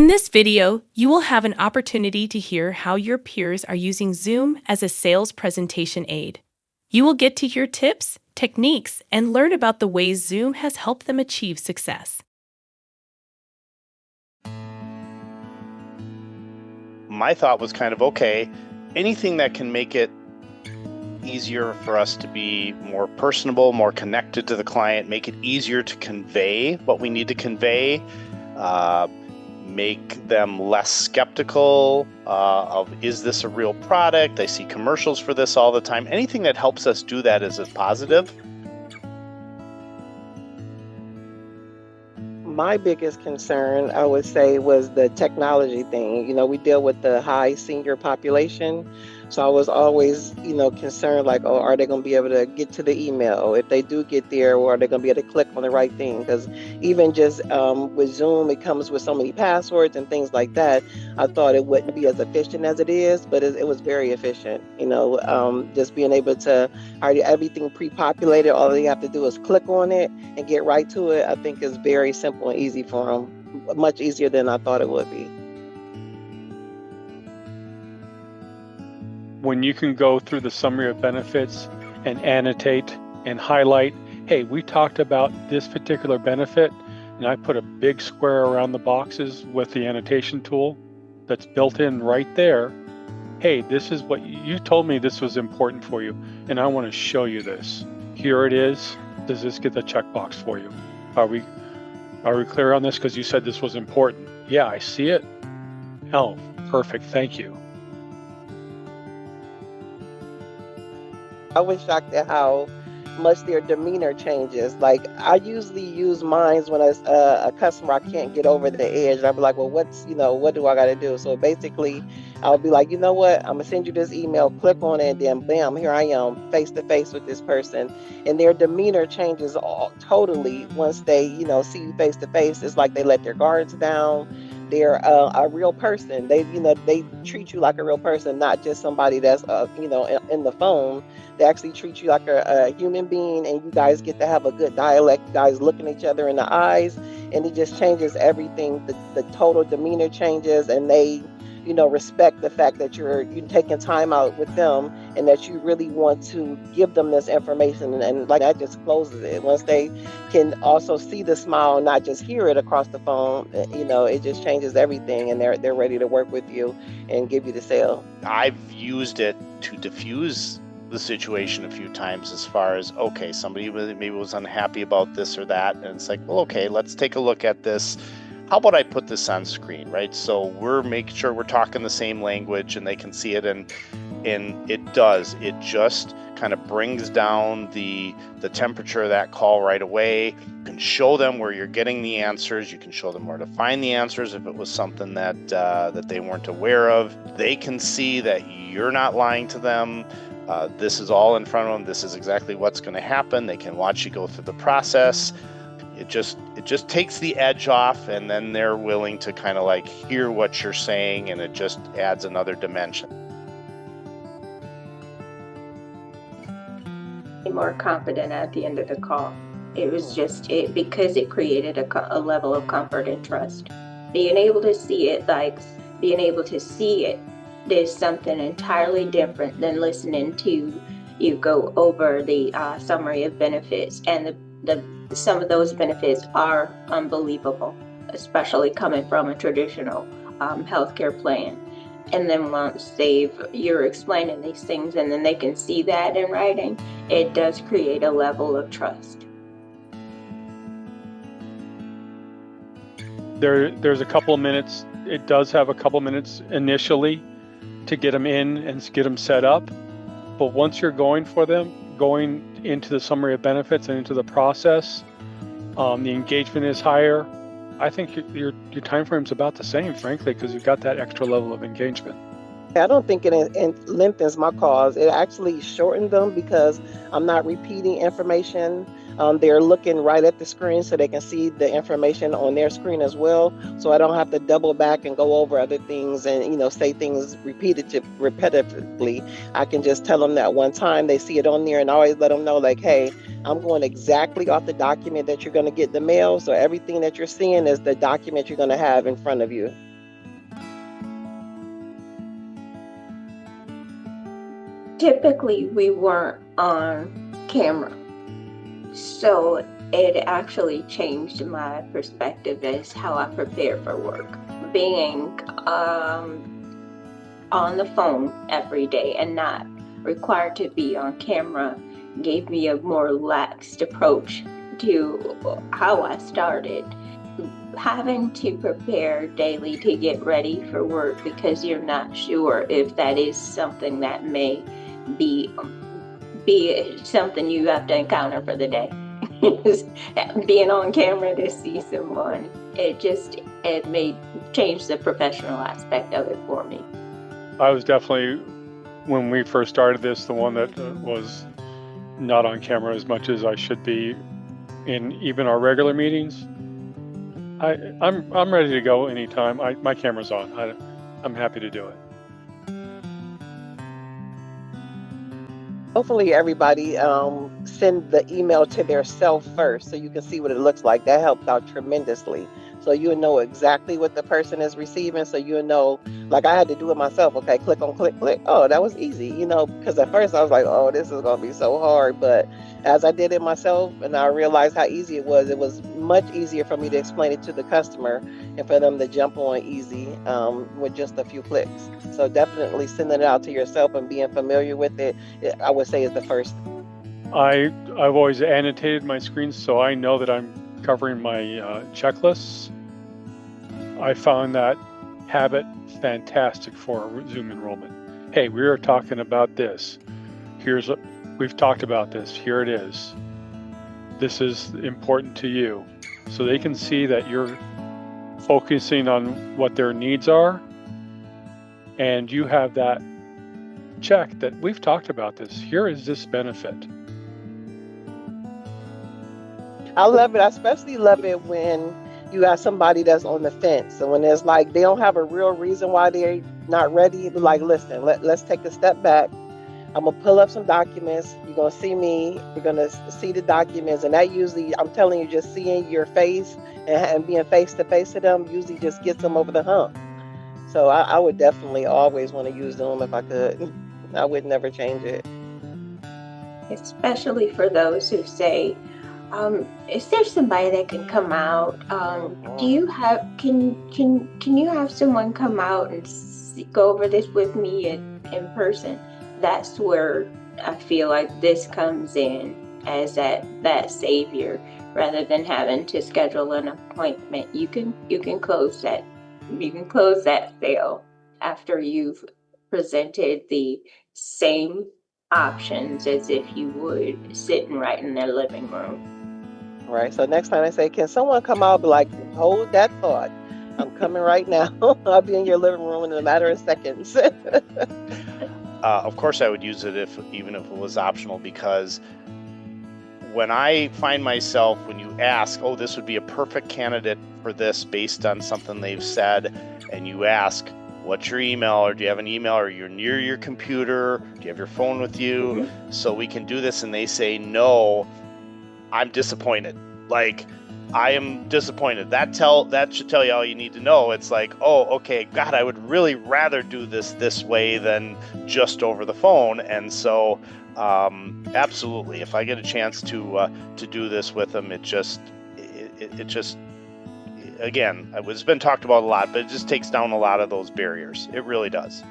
In this video, you will have an opportunity to hear how your peers are using Zoom as a sales presentation aid. You will get to hear tips, techniques, and learn about the ways Zoom has helped them achieve success. My thought was kind of, okay, anything that can make it easier for us to be more personable, more connected to the client, make it easier to convey what we need to convey, make them less skeptical of, is this a real product? I see commercials for this all the time. Anything that helps us do that is a positive. My biggest concern, I would say, was the technology thing. We deal with the high senior population. So I was always, concerned, like, oh, are they going to be able to get to the email? If they do get there, or are they going to be able to click on the right thing? Because even just with Zoom, it comes with so many passwords and things like that. I thought it wouldn't be as efficient as it is, but it was very efficient. Just being able to already everything pre-populated, all they have to do is click on it and get right to it. I think is very simple and easy for them, much easier than I thought it would be. When you can go through the summary of benefits and annotate and highlight, hey, we talked about this particular benefit, and I put a big square around the boxes with the annotation tool that's built in right there. Hey, this is what you told me this was important for you, and I want to show you this. Here it is. Does this get the checkbox for you? Are we clear on this? Because you said this was important. Yeah, I see it. Oh, perfect. Thank you. I was shocked at how much their demeanor changes. Like, I usually use mine when a customer I can't get over the edge. And I'll be like, well, what do I got to do? So basically, I'll be like, you know what? I'm going to send you this email, click on it, and then bam, here I am face to face with this person. And their demeanor changes totally once they, see you face to face. It's like they let their guards down. They're a real person. They treat you like a real person, not just somebody that's, in the phone. They actually treat you like a human being, and you guys get to have a good dialect. You guys looking each other in the eyes, and it just changes everything. The total demeanor changes, and they, respect the fact that you're taking time out with them and that you really want to give them this information. And like that just closes it. Once they can also see the smile, not just hear it across the phone, it just changes everything, and they're ready to work with you and give you the sale. I've used it to diffuse the situation a few times, as far as, okay, somebody maybe was unhappy about this or that, and it's like, well, okay, let's take a look at this. How about I put this on screen, right? So we're making sure we're talking the same language and they can see it, and it does. It just kind of brings down the temperature of that call right away. You can show them where you're getting the answers. You can show them where to find the answers if it was something that they weren't aware of. They can see that you're not lying to them. This is all in front of them. This is exactly what's going to happen. They can watch you go through the process. It just takes the edge off, and then they're willing to kind of like hear what you're saying, and it just adds another dimension. More confident at the end of the call. It was just because it created a level of comfort and trust. Being able to see it, there's something entirely different than listening to you go over the summary of benefits, and some of those benefits are unbelievable, especially coming from a traditional healthcare plan. And then once you're explaining these things, and then they can see that in writing, it does create a level of trust. There's a couple of minutes. It does have a couple minutes initially to get them in and get them set up. But once you're going into the summary of benefits and into the process, the engagement is higher. I think your time frame is about the same, frankly, because you've got that extra level of engagement. I don't think it lengthens my calls. It actually shortened them because I'm not repeating information. They're looking right at the screen so they can see the information on their screen as well. So I don't have to double back and go over other things and, say things repetitively. I can just tell them that one time. They see it on there, and I always let them know, like, hey, I'm going exactly off the document that you're going to get in the mail. So everything that you're seeing is the document you're going to have in front of you. typically we weren't on camera. So it actually changed my perspective as how I prepare for work. Being on the phone every day and not required to be on camera gave me a more relaxed approach to how I started. Having to prepare daily to get ready for work because you're not sure if that is something that may be something you have to encounter for the day. Being on camera to see someone, it made change the professional aspect of it for me. I was definitely, when we first started this, the one that was not on camera as much as I should be in even our regular meetings. I'm ready to go anytime. My camera's on. I'm happy to do it. Hopefully everybody send the email to their self first so you can see what it looks like. That helped out tremendously. So you know exactly what the person is receiving. So you know, like I had to do it myself. Okay, click on click. Oh, that was easy, you know, because at first I was like, oh, this is going to be so hard. But as I did it myself and I realized how easy it was much easier for me to explain it to the customer and for them to jump on easy with just a few clicks. So definitely sending it out to yourself and being familiar with it, I would say is the first. I've always annotated my screens so I know that I'm covering my checklists. I found that habit fantastic for Zoom enrollment. Hey, we are talking about this. We've talked about this. Here it is. This is important to you. So they can see that you're focusing on what their needs are, and you have that check that we've talked about this. Here is this benefit. I love it. I especially love it when you have somebody that's on the fence. So when it's like they don't have a real reason why they're not ready, but like, listen, let's take a step back. I'm going to pull up some documents. You're going to see me. You're going to see the documents. And that usually, I'm telling you, just seeing your face and being face to face to them usually just gets them over the hump. So I would definitely always want to use Zoom if I could. I would never change it. Especially for those who say, is there somebody that can come out? Do you have, can you have someone come out and go over this with me in person? That's where I feel like this comes in as that savior, rather than having to schedule an appointment. You can close that sale after you've presented the same options as if you would sitting right in their living room. Right. So next time I say, can someone come out, be like, hold that thought. I'm coming right now. I'll be in your living room in a matter of seconds. Of course, I would use it even if it was optional, because when I find myself, when you ask, oh, this would be a perfect candidate for this based on something they've said, and you ask, what's your email, or do you have an email, or you're near your computer, do you have your phone with you, so we can do this, and they say no, I'm disappointed. Like, I am disappointed. That should tell you all you need to know. It's like, oh, okay, God, I would really rather do this way than just over the phone. And so, absolutely, if I get a chance to do this with them, it just, again, it's been talked about a lot, but it just takes down a lot of those barriers. It really does.